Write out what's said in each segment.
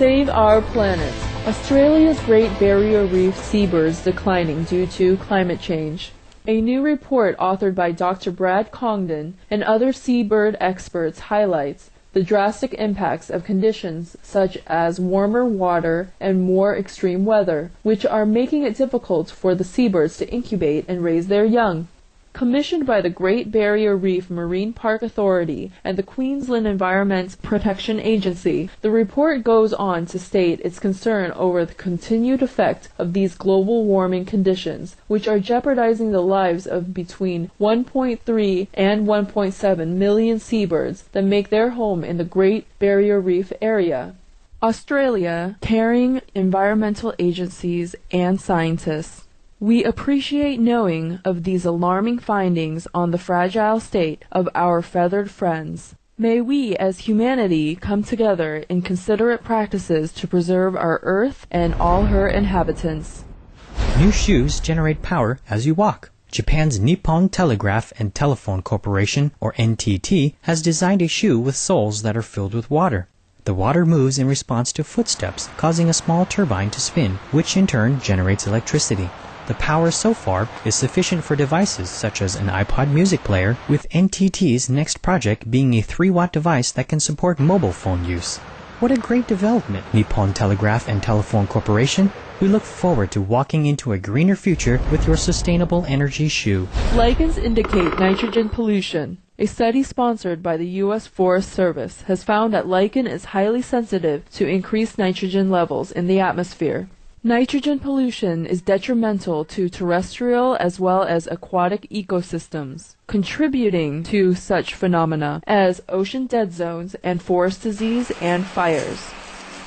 Save our planet. Australia's Great Barrier Reef seabirds declining due to climate change. A new report authored by Dr. Brad Congdon and other seabird experts highlights the drastic impacts of conditions such as warmer water and more extreme weather, which are making it difficult for the seabirds to incubate and raise their young. Commissioned by the Great Barrier Reef Marine Park Authority and the Queensland Environment Protection Agency, the report goes on to state its concern over the continued effect of these global warming conditions, which are jeopardizing the lives of between 1.3 and 1.7 million seabirds that make their home in the Great Barrier Reef area. Australia, caring environmental agencies and scientists. We appreciate knowing of these alarming findings on the fragile state of our feathered friends. May we as humanity come together in considerate practices to preserve our Earth and all her inhabitants. New shoes generate power as you walk. Japan's Nippon Telegraph and Telephone Corporation, or NTT, has designed a shoe with soles that are filled with water. The water moves in response to footsteps, causing a small turbine to spin, which in turn generates electricity. The power so far is sufficient for devices such as an iPod music player, with NTT's next project being a 3-watt device that can support mobile phone use. What a great development, Nippon Telegraph and Telephone Corporation. We look forward to walking into a greener future with your sustainable energy shoe. Lichens indicate nitrogen pollution. A study sponsored by the U.S. Forest Service has found that lichen is highly sensitive to increased nitrogen levels in the atmosphere. Nitrogen pollution is detrimental to terrestrial as well as aquatic ecosystems, contributing to such phenomena as ocean dead zones and forest disease and fires.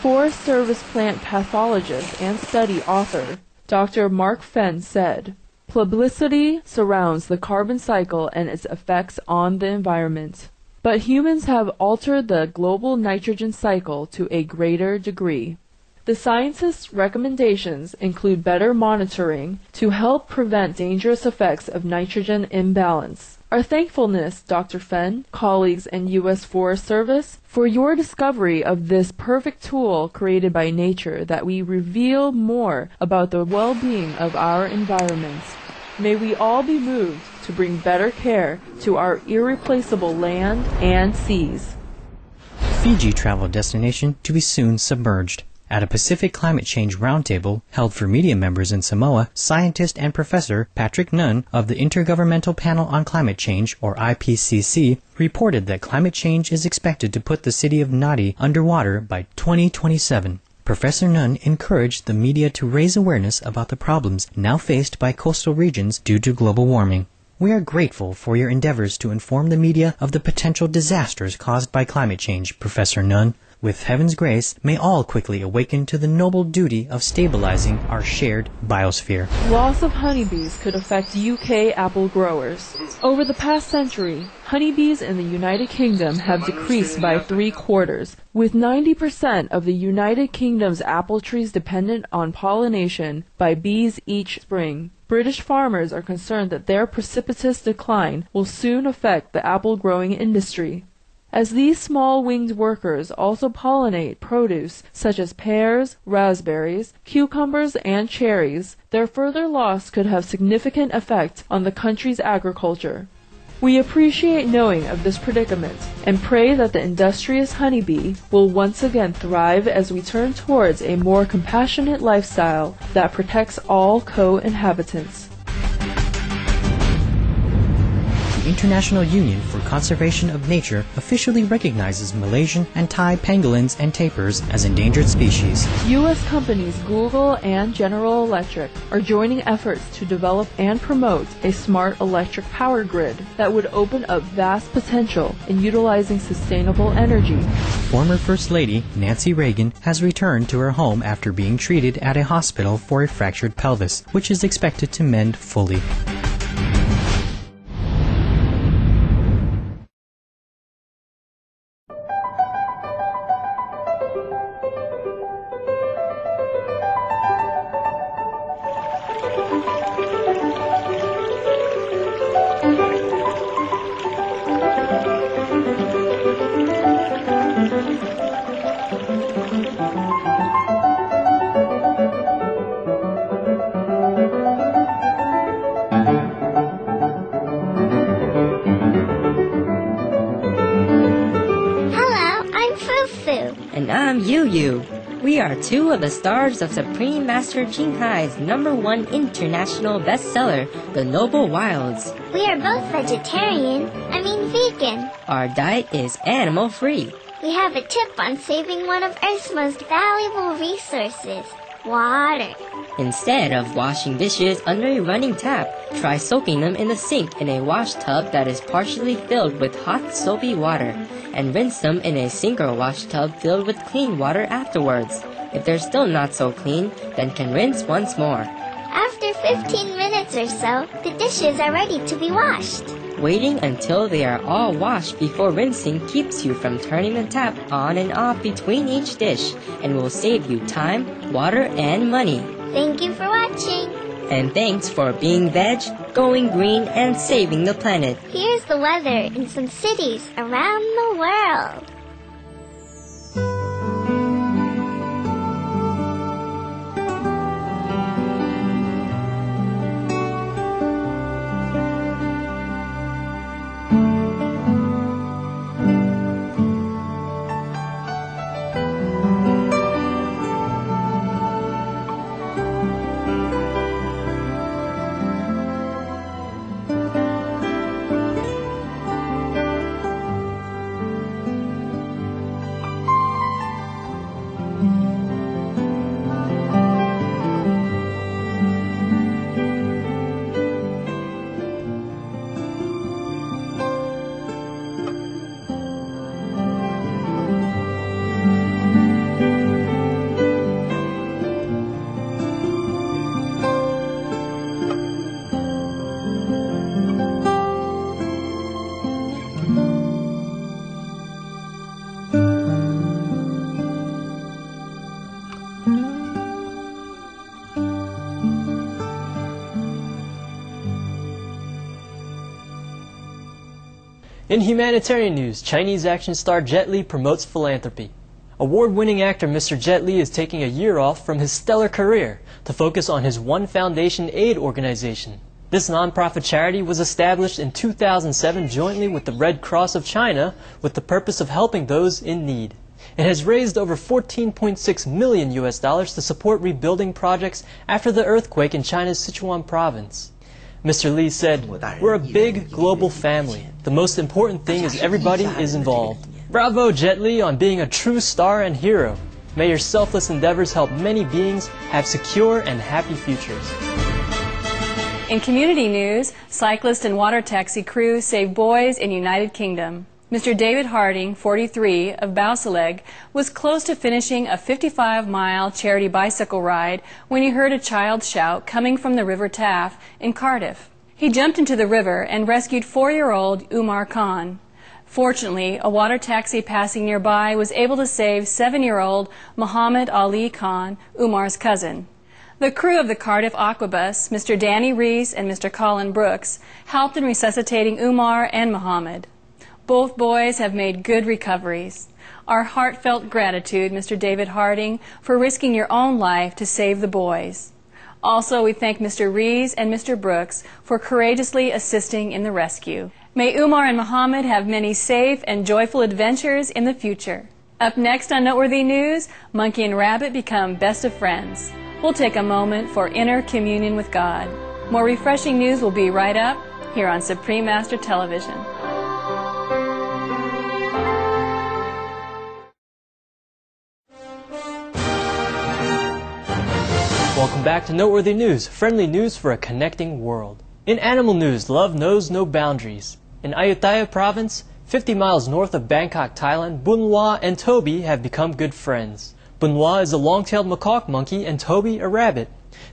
Forest Service plant pathologist and study author Dr. Mark Fenn said, "Publicity surrounds the carbon cycle and its effects on the environment, but humans have altered the global nitrogen cycle to a greater degree." The scientists' recommendations include better monitoring to help prevent dangerous effects of nitrogen imbalance. Our thankfulness, Dr. Fenn, colleagues, and U.S. Forest Service, for your discovery of this perfect tool created by nature that we reveal more about the well-being of our environment. May we all be moved to bring better care to our irreplaceable land and seas. Fiji travel destination to be soon submerged. At a Pacific Climate Change Roundtable held for media members in Samoa, scientist and professor Patrick Nunn of the Intergovernmental Panel on Climate Change, or IPCC, reported that climate change is expected to put the city of Nadi underwater by 2027. Professor Nunn encouraged the media to raise awareness about the problems now faced by coastal regions due to global warming. We are grateful for your endeavors to inform the media of the potential disasters caused by climate change, Professor Nunn. With heaven's grace, may all quickly awaken to the noble duty of stabilizing our shared biosphere. Loss of honeybees could affect UK apple growers. Over the past century, honeybees in the United Kingdom have decreased by 3/4, with 90% of the United Kingdom's apple trees dependent on pollination by bees each spring. British farmers are concerned that their precipitous decline will soon affect the apple growing industry. As these small winged workers also pollinate produce such as pears, raspberries, cucumbers, and cherries, their further loss could have significant effect on the country's agriculture. We appreciate knowing of this predicament and pray that the industrious honeybee will once again thrive as we turn towards a more compassionate lifestyle that protects all co-inhabitants. The International Union for Conservation of Nature officially recognizes Malaysian and Thai pangolins and tapirs as endangered species. U.S. companies Google and General Electric are joining efforts to develop and promote a smart electric power grid that would open up vast potential in utilizing sustainable energy. Former First Lady Nancy Reagan has returned to her home after being treated at a hospital for a fractured pelvis, which is expected to mend fully. And I'm Yu. We are two of the stars of Supreme Master Jinghai's #1 international bestseller, The Noble Wilds. We are both vegetarian, vegan. Our diet is animal-free. We have a tip on saving one of Earth's most valuable resources, water. Instead of washing dishes under a running tap, try soaking them in the sink in a wash tub that is partially filled with hot soapy water, and rinse them in a sink or wash tub filled with clean water afterwards. If they're still not so clean, then can rinse once more. After 15 minutes or so, the dishes are ready to be washed. Waiting until they are all washed before rinsing keeps you from turning the tap on and off between each dish, and will save you time, water, and money. Thank you for watching. And thanks for being veg, going green, and saving the planet. Here's the weather in some cities around the world. In humanitarian news, Chinese action star Jet Li promotes philanthropy. Award-winning actor Mr. Jet Li is taking a year off from his stellar career to focus on his One Foundation aid organization. This nonprofit charity was established in 2007 jointly with the Red Cross of China with the purpose of helping those in need. It has raised over $14.6 million to support rebuilding projects after the earthquake in China's Sichuan province. Mr. Li said, "We're a big global family. The most important thing is everybody is involved." Bravo, Jet Li, on being a true star and hero. May your selfless endeavors help many beings have secure and happy futures. In community news, cyclist and water taxi crew save boys in United Kingdom. Mr. David Harding, 43, of Bouseleg, was close to finishing a 55-mile charity bicycle ride when he heard a child shout coming from the River Taff in Cardiff. He jumped into the river and rescued 4-year-old Umar Khan. Fortunately, a water taxi passing nearby was able to save 7-year-old Muhammad Ali Khan, Umar's cousin. The crew of the Cardiff Aquabus, Mr. Danny Reese and Mr. Colin Brooks, helped in resuscitating Umar and Muhammad. Both boys have made good recoveries. Our heartfelt gratitude, Mr. David Harding, for risking your own life to save the boys. Also, we thank Mr. Rees and Mr. Brooks for courageously assisting in the rescue. May Umar and Muhammad have many safe and joyful adventures in the future. Up next on Noteworthy News, Monkey and Rabbit become best of friends. We'll take a moment for inner communion with God. More refreshing news will be right up here on Supreme Master Television. Welcome back to Noteworthy News, friendly news for a connecting world. In animal news, love knows no boundaries. In Ayutthaya province, 50 miles north of Bangkok, Thailand, Bunwa and Toby have become good friends. Bunwa is a long-tailed macaque monkey and Toby a rabbit.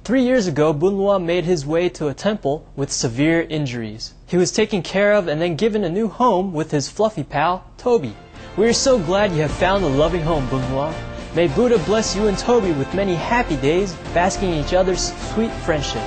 3 years ago, Bunwa made his way to a temple with severe injuries. He was taken care of and then given a new home with his fluffy pal, Toby. We are so glad you have found a loving home, Bunwa. May Buddha bless you and Toby with many happy days, basking in each other's sweet friendship.